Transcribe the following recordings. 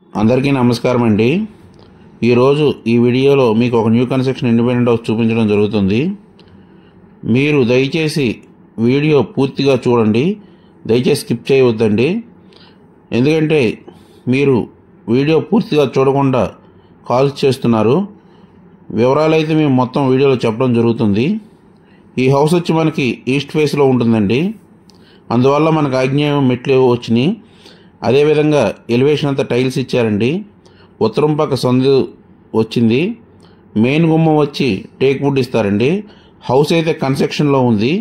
అందరికీ నమస్కారం అండి। ఈరోజు ఈ వీడియోలో మీకు ఒక న్యూ కన్స్ట్రక్షన్ ఇండిపెండెంట్ హౌస్ చూపించడం జరుగుతుంది। మీరు దయచేసి వీడియో పూర్తిగా చూడండి, దయచేసి స్కిప్ చేయవద్దండి। ఎందుకంటే మీరు వీడియో పూర్తిగా చూడకుండా కాల్స్ చేస్తున్నారు। వివరాలు అయితే మేము మొత్తం వీడియోలో చెప్పడం జరుగుతుంది। ఈ హౌస్ వచ్చి మనకి ఈస్ట్ ఫేస్లో ఉంటుందండి, అందువల్ల మనకు ఆగ్నేయం మెట్లు వచ్చినాయి। అదేవిధంగా ఎలివేషన్ అంతా టైల్స్ ఇచ్చారండి। ఉత్తరం పక్క సందు వచ్చింది। మెయిన్ గుమ్మం వచ్చి టేక్ వుడ్ ఇస్తారండి। హౌస్ అయితే కన్స్ట్రక్షన్లో ఉంది,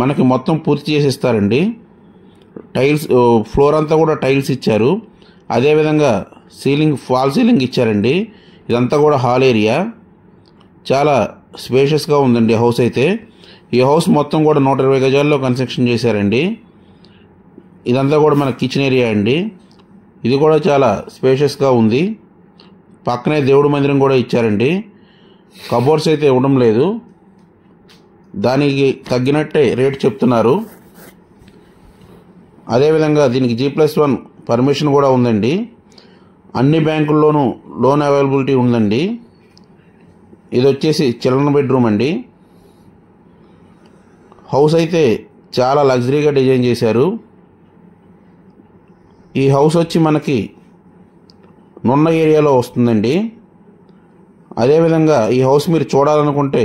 మనకి మొత్తం పూర్తి చేసి ఇస్తారండి। టైల్స్ ఫ్లోర్ అంతా కూడా టైల్స్ ఇచ్చారు। అదేవిధంగా సీలింగ్ ఫాల్ సీలింగ్ ఇచ్చారండి। ఇదంతా కూడా హాల్ ఏరియా, చాలా స్పేషియస్గా ఉందండి హౌస్ అయితే। ఈ హౌస్ మొత్తం కూడా 120 గజాల్లో కన్స్ట్రక్షన్ చేశారండి। ఇదంతా కూడా మన కిచెన్ ఏరియా అండి, ఇది కూడా చాలా స్పేషియస్గా ఉంది। పక్కనే దేవుడి మందిరం కూడా ఇచ్చారండి। కబోర్డ్స్ అయితే ఇవ్వడం లేదు, దానికి తగ్గినట్టే రేట్ చెప్తున్నారు। అదేవిధంగా దీనికి G+1 పర్మిషన్ కూడా ఉందండి। అన్ని బ్యాంకుల్లోనూ లోన్ అవైలబిలిటీ ఉందండి। ఇది వచ్చేసి చిల్డ్రన్ బెడ్రూమ్ అండి। హౌస్ అయితే చాలా లగ్జరీగా డిజైన్ చేశారు। ఈ హౌస్ వచ్చి మనకి నున్న ఏరియాలో వస్తుందండి। అదేవిధంగా ఈ హౌస్ మీరు చూడాలనుకుంటే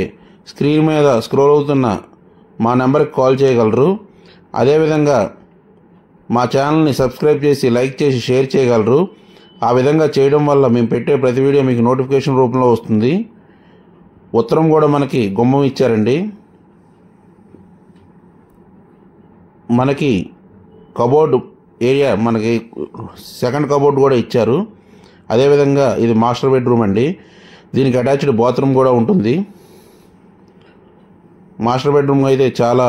స్క్రీన్ మీద స్క్రోల్ అవుతున్న మా నెంబర్కి కాల్ చేయగలరు। అదేవిధంగా మా ఛానల్ని సబ్స్క్రైబ్ చేసి లైక్ చేసి షేర్ చేయగలరు। ఆ విధంగా చేయడం వల్ల మేము పెట్టే ప్రతి వీడియో మీకు నోటిఫికేషన్ రూపంలో వస్తుంది। ఉత్తరం కూడా మనకి గుమ్మం ఇచ్చారండి। మనకి కబోర్డ్ ఏరియా, మనకి సెకండ్ కబోర్డ్ కూడా ఇచ్చారు। అదేవిధంగా ఇది మాస్టర్ బెడ్రూమ్ అండి, దీనికి అటాచ్డ్ బాత్రూమ్ కూడా ఉంటుంది। మాస్టర్ బెడ్రూమ్ అయితే చాలా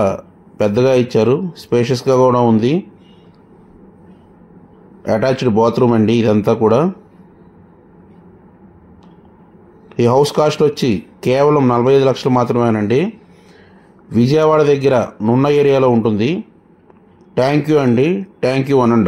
పెద్దగా ఇచ్చారు, స్పేషియస్గా కూడా ఉంది। అటాచ్డ్ బాత్రూమ్ అండి ఇదంతా కూడా। ఈ హౌస్ కాస్ట్ వచ్చి కేవలం 45 లక్షలు మాత్రమేనండి। విజయవాడ దగ్గర నున్న ఏరియాలో ఉంటుంది। థ్యాంక్ యూ అండి, థ్యాంక్ యూ అనండి।